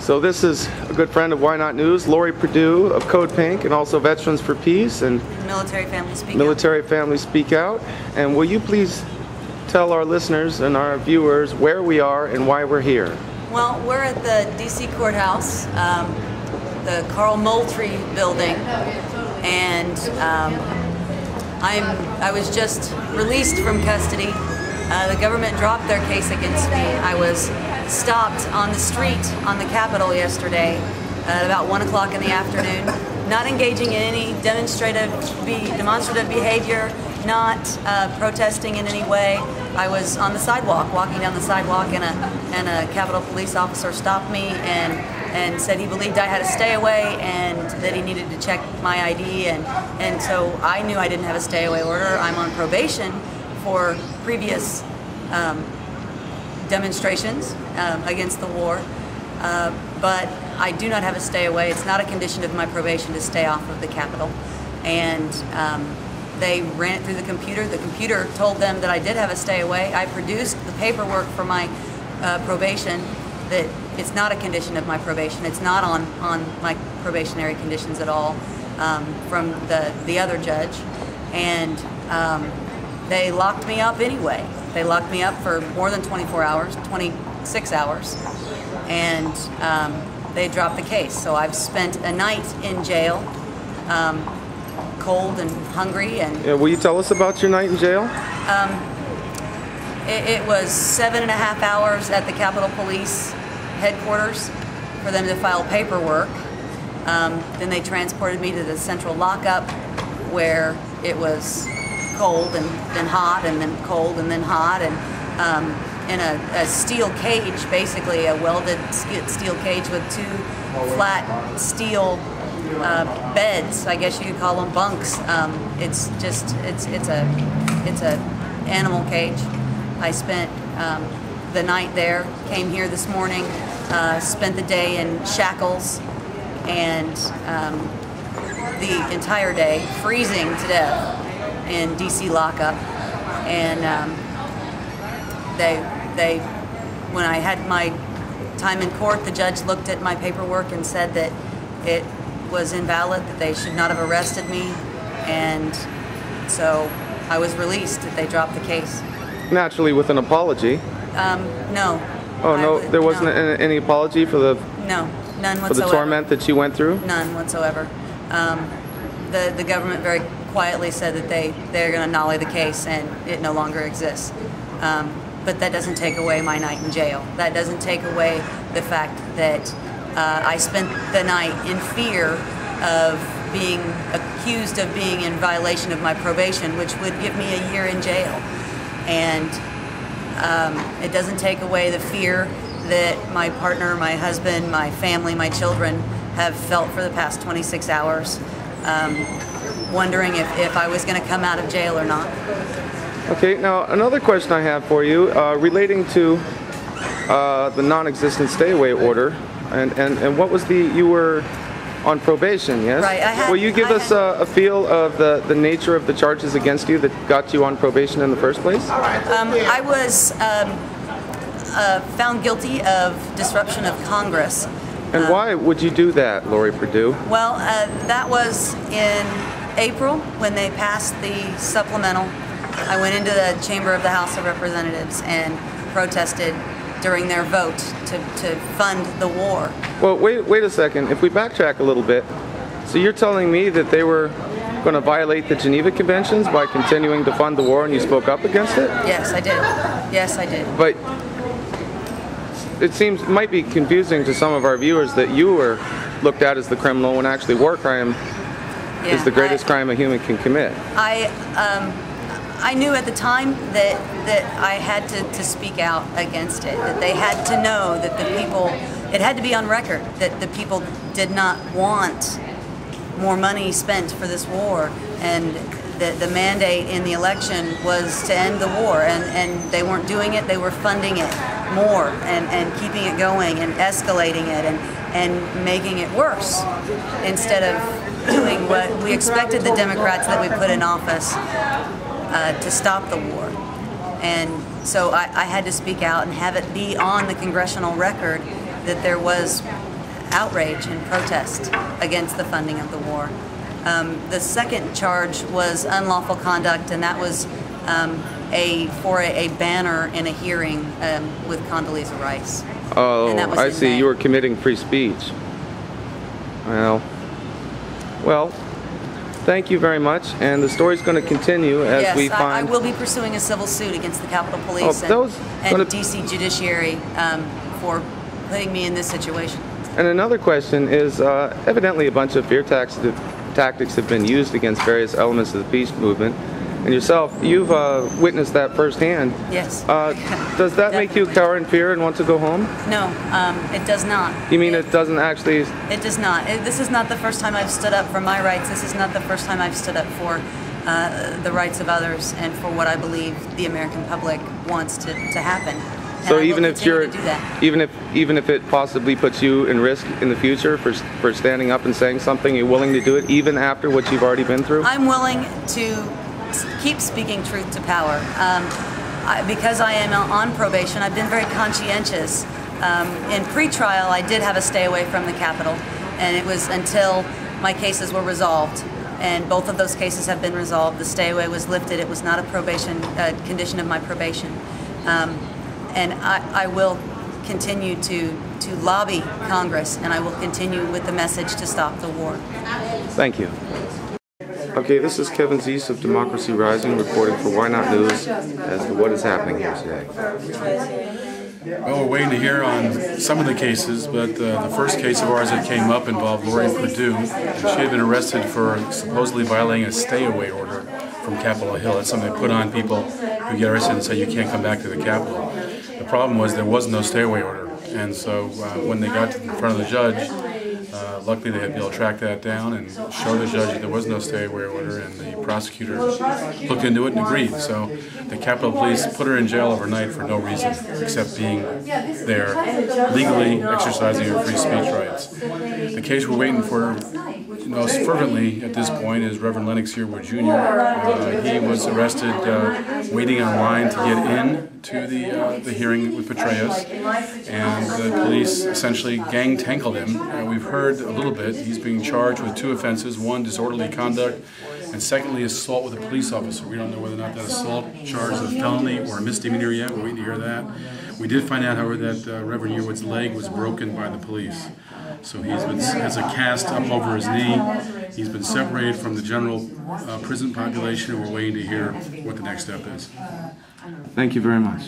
So this is a good friend of Why Not News, Lori Perdue of Code Pink, and also Veterans for Peace and Military Families Speak Out. Military Families Speak Out. And will you please tell our listeners and our viewers where we are and why we're here? Well, we're at the D.C. courthouse, the Carl Moultrie building, and I was just released from custody. The government dropped their case against me. I was stopped on the street on the Capitol yesterday at about 1 o'clock in the afternoon, not engaging in any demonstrative behavior, not protesting in any way. I was on the sidewalk, walking down the sidewalk, and a Capitol police officer stopped me and said he believed I had a stay away and that he needed to check my ID, and so I knew I didn't have a stay away order. I'm on probation for previous demonstrations against the war, but I do not have a stay away. It's not a condition of my probation to stay off of the Capitol, and they ran it through the computer. The computer told them that I did have a stay away. I produced the paperwork for my probation that it's not a condition of my probation. It's not on my probationary conditions at all from the other judge, and they locked me up anyway. They locked me up for more than 24 hours, 26 hours, and they dropped the case. So I've spent a night in jail, cold and hungry. And yeah, will you tell us about your night in jail? It was 7.5 hours at the Capitol Police headquarters for them to file paperwork. Then they transported me to the central lockup, where it was cold and then hot and then cold and then hot, and in a steel cage, basically a welded steel cage with two flat steel beds. I guess you could call them bunks. It's a animal cage. I spent the night there, came here this morning, spent the day in shackles, and the entire day freezing to death in DC lockup. And when I had my time in court, the judge looked at my paperwork and said that it was invalid, that they should not have arrested me, and so I was released, that they dropped the case. Naturally, with an apology. No. Oh, no, there wasn't any apology for the... No, none whatsoever. For the torment that you went through? None whatsoever. The government very quietly said that they're going to nollie the case and it no longer exists. But that doesn't take away my night in jail. That doesn't take away the fact that I spent the night in fear of being accused of being in violation of my probation, which would give me a year in jail. And it doesn't take away the fear that my partner, my husband, my family, my children have felt for the past 26 hours, wondering if I was going to come out of jail or not. Okay, now another question I have for you relating to the non-existent stay-away order, and what was you were on probation, yes? Right. Will you give us a feel of the nature of the charges against you that got you on probation in the first place? I was found guilty of disruption of Congress. And why would you do that, Lori Perdue? Well, that was in April when they passed the supplemental. I went into the chamber of the House of Representatives and protested during their vote to fund the war. Well, wait a second. If we backtrack a little bit, so you're telling me that they were going to violate the Geneva Conventions by continuing to fund the war, and you spoke up against it? Yes, I did. Yes, I did. But it might be confusing to some of our viewers that you were looked at as the criminal when actually war crime is the greatest crime a human can commit. I knew at the time that I had to speak out against it, that they had to know that the people, it had to be on record that the people did not want more money spent for this war, and that the mandate in the election was to end the war, and they weren't doing it, they were funding it more and keeping it going and escalating it and making it worse instead of doing what we expected the Democrats that we put in office to stop the war. And so I had to speak out and have it be on the congressional record that there was outrage and protest against the funding of the war. The second charge was unlawful conduct, and that was for a banner in a hearing with Condoleezza Rice. Oh, I see. May. You were committing free speech. Well, thank you very much, and the story's going to continue as we find... I will be pursuing a civil suit against the Capitol Police and DC Judiciary for putting me in this situation. And another question is, evidently a bunch of fear tactics have been used against various elements of the peace movement, and yourself, you've witnessed that firsthand. Yes. Does that make you cower in fear and want to go home? No, it does not. You mean it doesn't actually... It does not. This is not the first time I've stood up for my rights. This is not the first time I've stood up for the rights of others and for what I believe the American public wants to happen. So even if even if it possibly puts you in risk in the future for standing up and saying something, you're willing to do it even after what you've already been through? I'm willing to keep speaking truth to power. Because I am on probation, I've been very conscientious. In pre-trial, I did have a stay away from the Capitol, and it was until my cases were resolved. And both of those cases have been resolved. The stay away was lifted. It was not a probation condition of my probation. And I will continue to lobby Congress, and I will continue with the message to stop the war. Thank you. Okay, this is Kevin Zeese of Democracy Rising reporting for Why Not News as to what is happening here today. Well, we're waiting to hear on some of the cases, but the first case of ours that came up involved Lori Perdue. She had been arrested for supposedly violating a stay-away order from Capitol Hill. That's something they put on people who get arrested and say you can't come back to the Capitol. The problem was there was no stay-away order, and so when they got in front of the judge, luckily they had been able to track that down and show the judge that there was no stay-away order, and the prosecutor looked into it and agreed. So the Capitol Police put her in jail overnight for no reason except being there, legally exercising her free speech rights. The case we're waiting for most fervently at this point is Reverend Lennox Yearwood Jr. He was arrested waiting in line to get in to the hearing with Petraeus, and the police essentially gang-tangled him. We've heard a little bit. He's being charged with 2 offenses, one disorderly conduct, and secondly assault with a police officer. We don't know whether or not that assault charge is a felony or a misdemeanor yet. We're waiting to hear that. We did find out, however, that Reverend Yearwood's leg was broken by the police. So has a cast up over his knee. He's been separated from the general prison population, and we're waiting to hear what the next step is. Thank you very much.